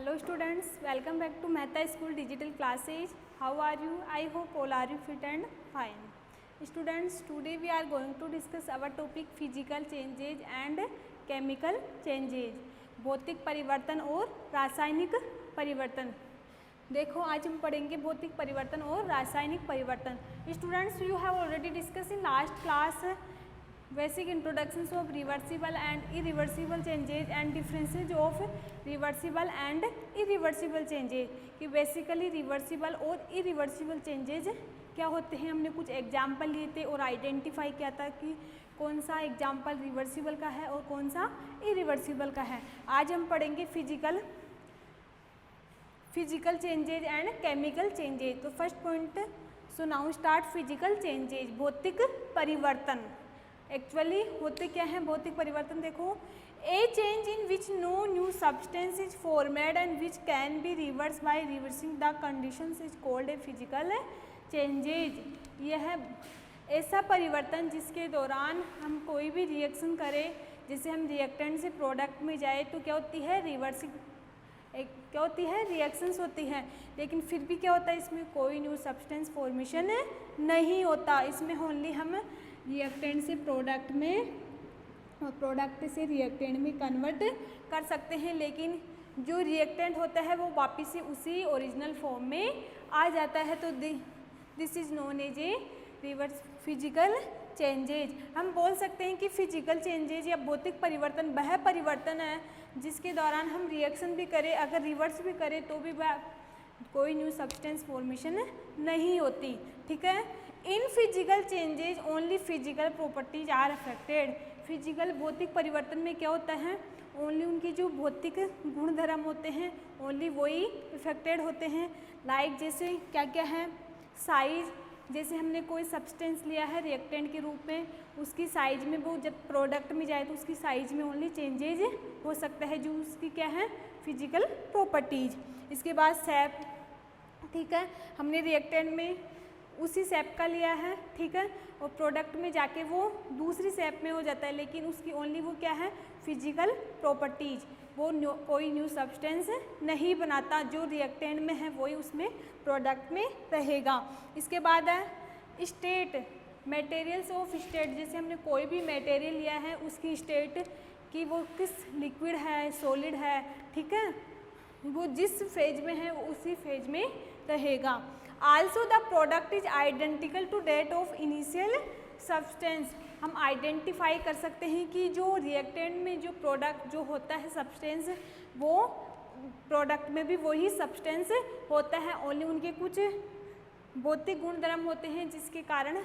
Hello students, welcome back to Mehta School Digital Classes. How are you? I hope all are you fit and fine. Students, today we are going to discuss our topic physical changes and chemical changes. भौतिक परिवर्तन और रासायनिक परिवर्तन. देखो आज हम पढ़ेंगे भौतिक परिवर्तन और रासायनिक परिवर्तन. Students, you have already discussed in last class basic introductions of reversible and irreversible changes and differences of reversible and irreversible changes. कि बेसिकली रिवर्सिबल और इरिवर्सिबल चेंजेज क्या होते हैं. हमने कुछ एग्जाम्पल लिए थे और आइडेंटिफाई किया था कि कौन सा एग्जाम्पल रिवर्सिबल का है और कौन सा इरिवर्सिबल का है. आज हम पढ़ेंगे physical changes and chemical changes. तो first point, so now start physical changes. भौतिक परिवर्तन एक्चुअली होते क्या हैं भौतिक परिवर्तन. देखो, a change in which no new substance is formed and which can be reverse by reversing the conditions is called a physical changes. यह है ऐसा परिवर्तन जिसके दौरान हम कोई भी रिएक्शन करें, जैसे हम रिएक्टेंट से प्रोडक्ट में जाए तो क्या होती है रिवर्सिंग, क्या होती है रिएक्शंस होती हैं, लेकिन फिर भी क्या होता है इसमें कोई न्यू सब्सटेंस फॉर्मेशन नहीं होता. इसमें ओनली हम रिएक्टेंट से प्रोडक्ट में और प्रोडक्ट से रिएक्टेंट में कन्वर्ट कर सकते हैं, लेकिन जो रिएक्टेंट होता है वो वापस से उसी ओरिजिनल फॉर्म में आ जाता है. तो this is known as a reverse physical changes. हम बोल सकते हैं कि फिजिकल चेंजेज या भौतिक परिवर्तन वह परिवर्तन है जिसके दौरान हम रिएक्शन भी करें, अगर रिवर्स भी करें तो भी कोई न्यू सब्सटेंस फॉर्मेशन नहीं होती. ठीक है. In physical changes only physical properties are affected. Physical भौतिक परिवर्तन में क्या होता है, ओनली उनकी जो भौतिक गुण धर्म होते हैं ओनली वही इफेक्टेड होते हैं. लाइक जैसे क्या क्या है, साइज. जैसे हमने कोई सब्सटेंस लिया है रिएक्टेंट के रूप में, उसकी साइज में वो जब प्रोडक्ट में जाए तो उसकी साइज में ओनली चेंजेज हो सकता है, जो उसकी क्या है फिजिकल प्रॉपर्टीज. इसके बाद शेप. ठीक है, हमने रिएक्टेंट में उसी शेप का लिया है, ठीक है, और प्रोडक्ट में जाके वो दूसरी शेप में हो जाता है, लेकिन उसकी ओनली वो क्या है फिजिकल प्रॉपर्टीज. वो कोई न्यू सब्सटेंस नहीं बनाता, जो रिएक्टेंट में है वही उसमें प्रोडक्ट में रहेगा. इसके बाद है स्टेट, मटेरियल्स ऑफ स्टेट. जैसे हमने कोई भी मटेरियल लिया है उसकी स्टेट कि वो किस लिक्विड है सॉलिड है, ठीक है, वो जिस फेज में है वो उसी फेज में रहेगा. Also the product is identical to that of initial substance. हम आइडेंटिफाई कर सकते हैं कि जो रिएक्टेंट में जो प्रोडक्ट जो होता है सब्सटेंस, वो प्रोडक्ट में भी वही सब्सटेंस होता है, ओनली उनके कुछ भौतिक गुणधर्म होते हैं जिसके कारण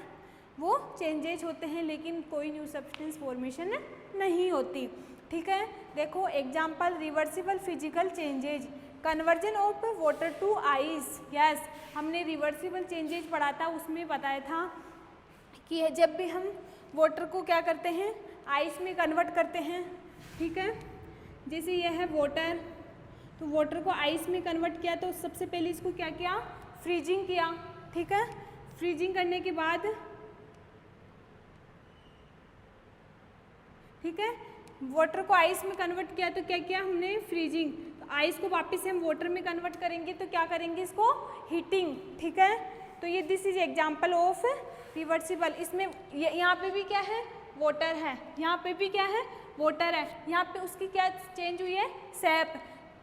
वो चेंजेज होते हैं, लेकिन कोई न्यू सब्सटेंस फॉर्मेशन नहीं होती. ठीक है. देखो example reversible physical changes, conversion of water to ice. Yes, हमने रिवर्सिबल चेंजेज पढ़ा था, उसमें बताया था कि जब भी हम वाटर को क्या करते हैं आइस में कन्वर्ट करते हैं. ठीक है, जैसे यह है वाटर, तो वाटर को आइस में कन्वर्ट किया तो सबसे पहले इसको क्या किया फ्रीजिंग किया. ठीक है, फ्रीजिंग करने के बाद ठीक है वाटर को आइस में कन्वर्ट किया तो क्या किया हमने फ्रीजिंग. तो आइस को वापस से हम वाटर में कन्वर्ट करेंगे तो क्या करेंगे इसको हीटिंग. ठीक है, तो ये this is example of reversible. इसमें यहाँ पे भी क्या है वाटर है, यहाँ पे भी क्या है वाटर है, यहाँ पे उसकी क्या चेंज हुई है शेप.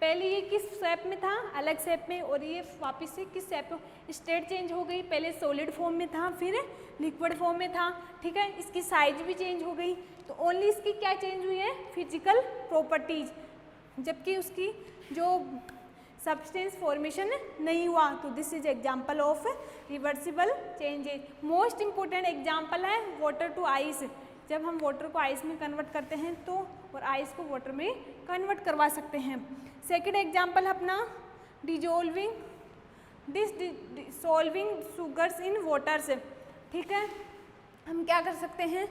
पहले ये किस शेप में था अलग शेप में, और ये वापस से किस शेप में स्टेट चेंज हो गई. पहले सॉलिड फॉर्म में था फिर लिक्विड फॉर्म में था. ठीक है, इसकी साइज भी चेंज हो गई, तो ओनली इसकी क्या चेंज हुई है फिजिकल प्रॉपर्टीज, जबकि उसकी जो सब्सटेंस फॉर्मेशन नहीं हुआ. तो this is example of reversible changes. Most important example है वाटर टू आइस. जब हम वाटर को आइस में कन्वर्ट करते हैं तो और आइस को वाटर में कन्वर्ट करवा सकते हैं. सेकेंड एग्जांपल अपना डिजोल्विंग डिसॉल्विंग शुगर्स इन वाटर्स. ठीक है, हम क्या कर सकते हैं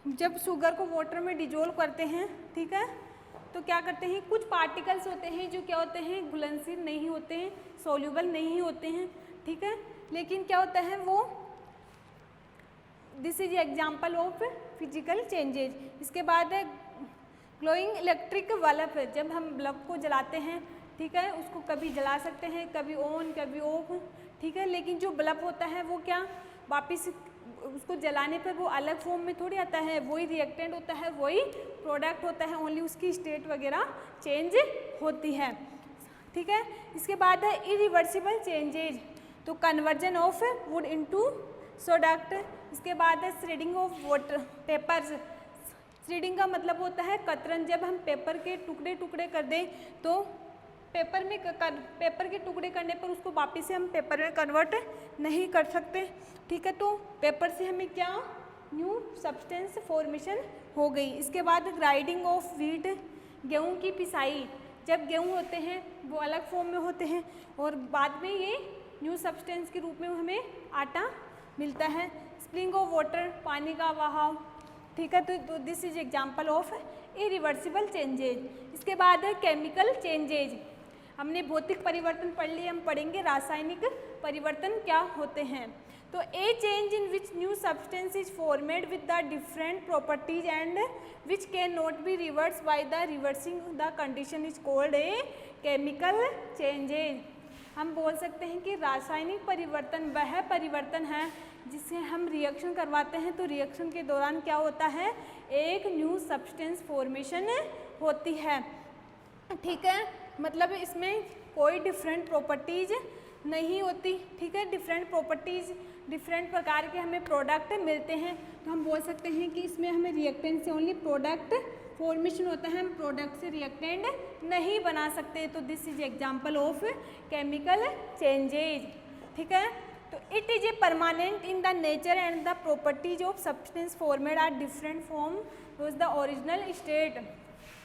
जब शुगर को वाटर में डिजोल्व करते हैं, ठीक है, तो क्या करते हैं कुछ पार्टिकल्स होते हैं जो क्या होते हैं घुलनशील नहीं होते हैं, सोल्यूबल नहीं होते हैं. ठीक है, लेकिन क्या होता है वो this is example of physical changes. इसके बाद है ग्लोइंग इलेक्ट्रिक बल्ब. जब हम बल्ब को जलाते हैं ठीक है, उसको कभी जला सकते हैं, कभी ऑन कभी ऑफ, ठीक है। लेकिन जो बल्ब होता है वो क्या वापस उसको जलाने पर वो अलग फॉर्म में थोड़ी आता है, वही रिएक्टेंट होता है, वही प्रोडक्ट होता है, ओनली उसकी स्टेट वगैरह चेंज होती है, ठीक है। इसके बाद है इरिवर्सिबल चेंजेज, तो conversion of would into product. इसके बाद है shredding of water papers. Shredding का मतलब होता है कतरन, जब हम पेपर के टुकड़े टुकड़े कर दें तो पेपर के टुकड़े करने पर उसको वापस से हम पेपर में कन्वर्ट नहीं कर सकते, ठीक है। तो पेपर से हमें क्या न्यू सब्सटेंस फॉर्मेशन हो गई। इसके बाद ग्राइंडिंग ऑफ व्हीट, गेहूं की पिसाई, जब गेहूं होते हैं वो अलग फॉर्म में होते हैं और बाद में ये न्यू सब्सटेंस के रूप में हमें आटा मिलता है। स्प्रिंग ऑफ वाटर, पानी का बहाव, ठीक है। तो this is example of irreversible changes. इसके बाद है केमिकल चेंजेज। हमने भौतिक परिवर्तन पढ़ लिए, हम पढ़ेंगे रासायनिक परिवर्तन क्या होते हैं। तो ए change in which new substance is formed with the different properties and which can not be reverse by the reversing the condition is called a chemical changes. हम बोल सकते हैं कि रासायनिक परिवर्तन वह परिवर्तन है जिससे हम रिएक्शन करवाते हैं, तो रिएक्शन के दौरान क्या होता है, एक न्यू सब्सटेंस फॉर्मेशन होती है, ठीक है। मतलब इसमें कोई डिफरेंट प्रॉपर्टीज नहीं होती, ठीक है। डिफरेंट प्रॉपर्टीज, डिफरेंट प्रकार के हमें प्रोडक्ट मिलते हैं, तो हम बोल सकते हैं कि इसमें हमें रिएक्टेंट से ओनली प्रोडक्ट फॉर्मेशन होता है, हम प्रोडक्ट से रिएक्टेंट नहीं बना सकते। तो this is example of chemical changes, ठीक है। तो it is a permanent in the nature and the properties of substance formed are different from was the original state.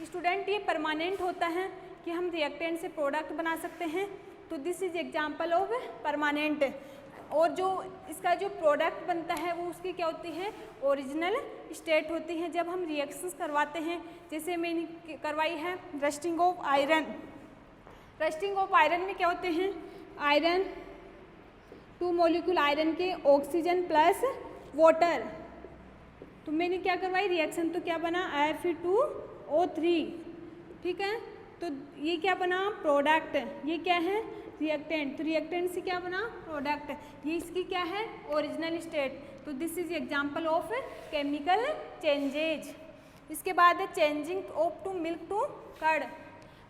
Student, ये परमानेंट होता है कि हम रिएक्टेंट से प्रोडक्ट बना सकते हैं, तो this is example of permanent. और जो इसका जो प्रोडक्ट बनता है वो उसकी क्या होती है, ओरिजिनल स्टेट होती है। जब हम रिएक्शंस करवाते हैं, जैसे मैंने करवाई है rusting of iron. Rusting of iron में क्या होते हैं, आयरन 2 मॉलिक्यूल आयरन के ऑक्सीजन प्लस वाटर, तो मैंने क्या करवाई रिएक्शन, तो क्या बना Fe2O3, ठीक है। तो ये क्या बना प्रोडक्ट, ये क्या है रिएक्टेंट, तो रिएक्टेंट से क्या बना प्रोडक्ट, ये इसकी क्या है ओरिजिनल स्टेट। तो this is example of chemical changes. इसके बाद है changing of to milk to curd.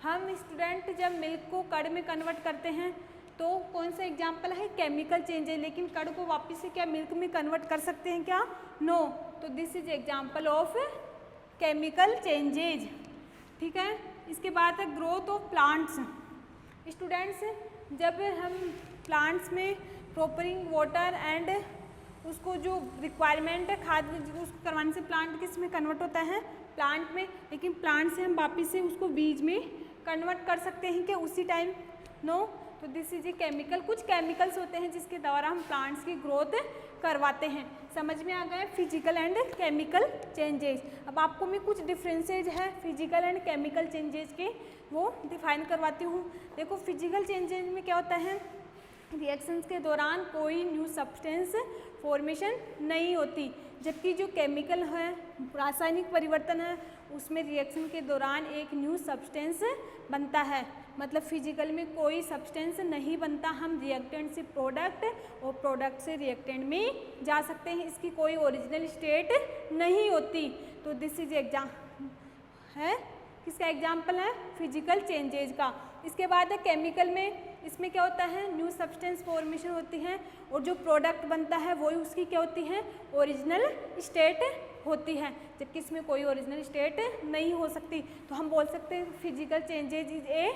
हम स्टूडेंट जब मिल्क को कर्ड में कन्वर्ट करते हैं तो कौन सा एग्जाम्पल है, केमिकल चेंजेज। लेकिन कर्ड को वापस से क्या मिल्क में कन्वर्ट कर सकते हैं क्या, नो। तो this is example of chemical changes, ठीक है। इसके बाद है ग्रोथ ऑफ प्लांट्स। स्टूडेंट्स, जब हम प्लांट्स में प्रॉपरिंग वाटर एंड उसको जो रिक्वायरमेंट है खाद उसको करवाने से प्लांट किस में कन्वर्ट होता है, प्लांट में। लेकिन प्लांट से हम वापस से उसको बीज में कन्वर्ट कर सकते हैं क्या उसी टाइम, नो। तो दिस इज ए केमिकल, कुछ केमिकल्स होते हैं जिसके द्वारा हम प्लांट्स की ग्रोथ करवाते हैं। समझ में आ गया फिजिकल एंड केमिकल चेंजेस। अब आपको मैं कुछ डिफरेंसेज है फिजिकल एंड केमिकल चेंजेस के वो डिफाइन करवाती हूँ। देखो फिजिकल चेंजेस में क्या होता है, रिएक्शंस के दौरान कोई न्यू सब्सटेंस फॉर्मेशन नहीं होती, जबकि जो केमिकल है रासायनिक परिवर्तन है उसमें रिएक्शन के दौरान एक न्यू सब्सटेंस बनता है। मतलब फिजिकल में कोई सब्सटेंस नहीं बनता, हम रिएक्टेंट से प्रोडक्ट और प्रोडक्ट से रिएक्टेंट में जा सकते हैं, इसकी कोई ओरिजिनल स्टेट नहीं होती। तो दिस इज एग्जाम है, किसका एग्जाम्पल है, फिजिकल चेंजेज का। इसके बाद है केमिकल में, इसमें क्या होता है न्यू सब्सटेंस फॉर्मेशन होती है और जो प्रोडक्ट बनता है वही उसकी क्या होती है ओरिजिनल स्टेट होती है, जबकि इसमें कोई ओरिजिनल स्टेट नहीं हो सकती। तो हम बोल सकते हैं physical changes is a,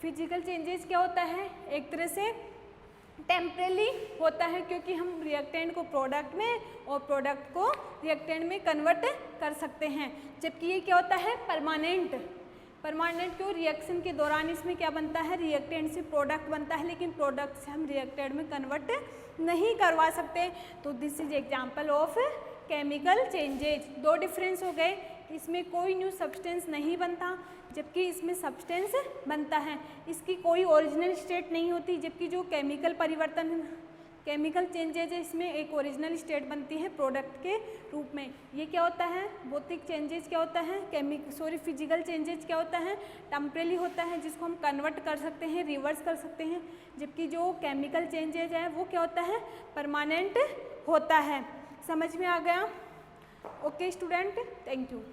physical changes क्या होता है एक तरह से टेम्परेली होता है, क्योंकि हम रिएक्टेंट को प्रोडक्ट में और प्रोडक्ट को रिएक्टेंट में कन्वर्ट कर सकते हैं। जबकि ये क्या होता है परमानेंट, परमानेंट क्यों, रिएक्शन के दौरान इसमें क्या बनता है रिएक्टेंट से प्रोडक्ट बनता है, लेकिन प्रोडक्ट से हम रिएक्टेंट में कन्वर्ट नहीं करवा सकते। तो this is example of chemical changes. दो डिफरेंस हो गए, इसमें कोई न्यू सब्सटेंस नहीं बनता जबकि इसमें सब्सटेंस बनता है, इसकी कोई ओरिजिनल स्टेट नहीं होती, जबकि जो केमिकल परिवर्तन केमिकल चेंजेज है, इसमें एक ओरिजिनल स्टेट बनती है प्रोडक्ट के रूप में। ये क्या होता है, भौतिक चेंजेज क्या होता है, फिजिकल चेंजेज क्या होता है, टेम्परेरी होता है जिसको हम कन्वर्ट कर सकते हैं, रिवर्स कर सकते हैं। जबकि जो केमिकल चेंजेज है वो क्या होता है, परमानेंट होता है। समझ में आ गया? Okay student, thank you.